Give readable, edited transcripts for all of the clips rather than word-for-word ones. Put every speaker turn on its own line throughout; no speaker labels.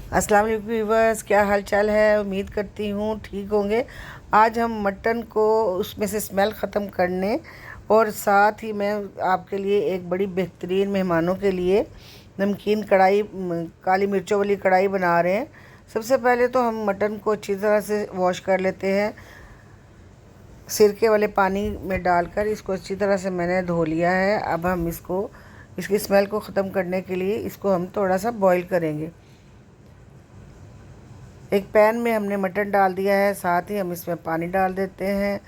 अस्सलाम वालेकुम व्यूवर्स, क्या हाल चाल है। उम्मीद करती हूँ ठीक होंगे। आज हम मटन को उसमें से स्मेल ख़त्म करने और साथ ही मैं आपके लिए एक बड़ी बेहतरीन मेहमानों के लिए नमकीन कढ़ाई काली मिर्चों वाली कढ़ाई बना रहे हैं। सबसे पहले तो हम मटन को अच्छी तरह से वॉश कर लेते हैं। सिरके वाले पानी में डालकर इसको अच्छी तरह से मैंने धो लिया है। अब हम इसकी स्मेल को ख़त्म करने के लिए इसको हम थोड़ा सा बॉईल करेंगे। एक पैन में हमने मटन डाल दिया है, साथ ही हम इसमें पानी डाल देते हैं।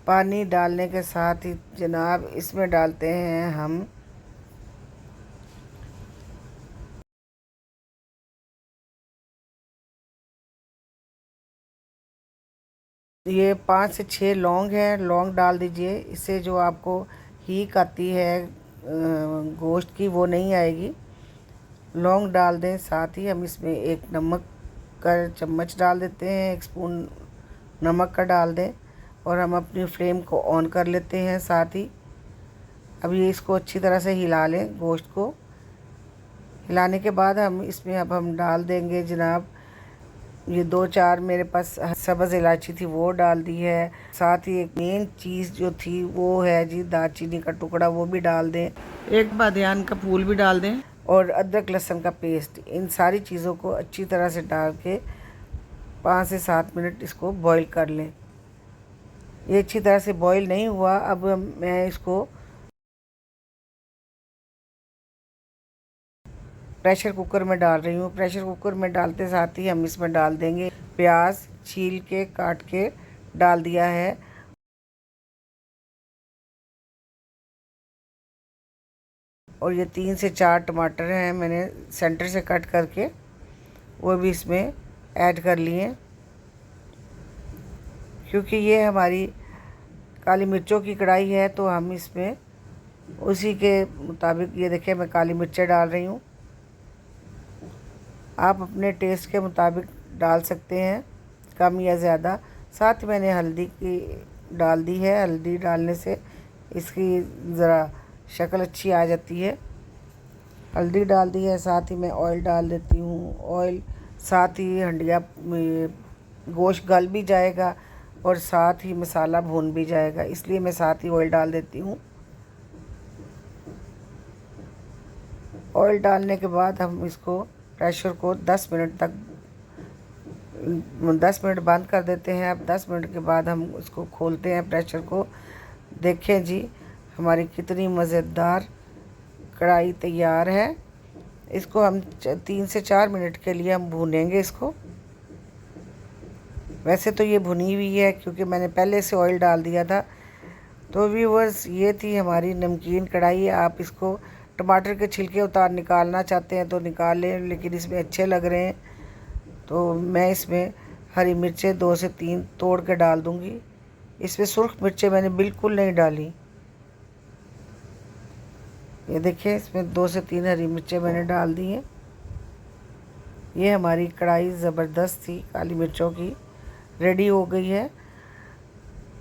पानी डालने के साथ ही जनाब इसमें डालते हैं हम ये 5 से 6 लौंग हैं। लौंग डाल दीजिए, इससे जो आपको हीक आती है गोश्त की वो नहीं आएगी। लौंग डाल दें, साथ ही हम इसमें एक नमक का चम्मच डाल देते हैं, 1 स्पून नमक का डाल दें और हम अपनी फ्लेम को ऑन कर लेते हैं। साथ ही अब ये इसको अच्छी तरह से हिला लें। गोश्त को हिलाने के बाद अब हम डाल देंगे जनाब ये 2-4 मेरे पास सब्ज़ इलायची थी वो डाल दी है। साथ ही एक मेन चीज़ जो थी वो है जी दालचीनी का टुकड़ा, वो भी डाल दें। एक बादियान का फूल भी डाल दें और अदरक लहसुन का पेस्ट। इन सारी चीज़ों को अच्छी तरह से डाल के 5 से 7 मिनट इसको बॉईल कर लें। ये अच्छी तरह से बॉईल नहीं हुआ, अब मैं इसको प्रेशर कुकर में डाल रही हूँ। प्रेशर कुकर में डालते साथ ही हम इसमें डाल देंगे प्याज, छील के काट के डाल दिया है। और ये 3 से 4 टमाटर हैं, मैंने सेंटर से कट करके वो भी इसमें ऐड कर लिए। क्योंकि ये हमारी काली मिर्चों की कढ़ाई है तो हम इसमें उसी के मुताबिक, ये देखिए मैं काली मिर्चें डाल रही हूँ। आप अपने टेस्ट के मुताबिक डाल सकते हैं, कम या ज़्यादा। साथ मैंने हल्दी की डाल दी है। हल्दी डालने से इसकी ज़रा शक्ल अच्छी आ जाती है। हल्दी डाल दी है, साथ ही मैं ऑयल डाल देती हूँ। ऑयल साथ ही हंडिया गोश्त गल भी जाएगा और साथ ही मसाला भून भी जाएगा, इसलिए मैं साथ ही ऑयल डाल देती हूँ। ऑयल डालने के बाद हम इसको प्रेशर को 10 मिनट तक 10 मिनट बंद कर देते हैं। अब 10 मिनट के बाद हम इसको खोलते हैं प्रेशर को। देखें जी हमारी कितनी मज़ेदार कढ़ाई तैयार है। इसको हम 3 से 4 मिनट के लिए हम भूनेंगे इसको। वैसे तो ये भुनी हुई है क्योंकि मैंने पहले से ऑयल डाल दिया था। तो व्यूवर्स, ये थी हमारी नमकीन कढ़ाई। आप इसको टमाटर के छिलके निकालना चाहते हैं तो निकाल लें, लेकिन इसमें अच्छे लग रहे हैं तो मैं इसमें हरी मिर्चें 2 से 3 तोड़ के डाल दूँगी। इसमें सुर्ख मिर्चें मैंने बिल्कुल नहीं डाली। ये देखिए इसमें 2 से 3 हरी मिर्चें मैंने डाल दी हैं। ये हमारी कढ़ाई ज़बरदस्त थी काली मिर्चों की, रेडी हो गई है।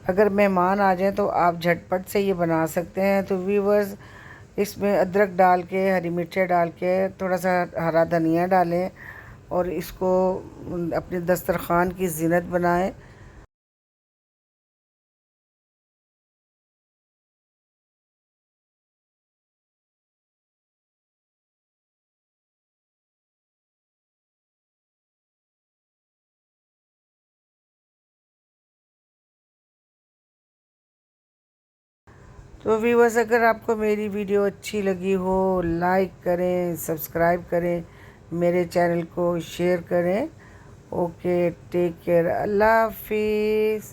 अगर मेहमान आ जाएं तो आप झटपट से ये बना सकते हैं। तो व्यूवर्स, इसमें अदरक डाल के, हरी मिर्चें डाल के, थोड़ा सा हरा धनिया डालें और इसको अपने दस्तरखान की ज़ीनत बनाएं। तो व्यूवर्स, अगर आपको मेरी वीडियो अच्छी लगी हो, लाइक करें, सब्सक्राइब करें, मेरे चैनल को शेयर करें। ओके, टेक केयर, अल्लाह हाफिज़।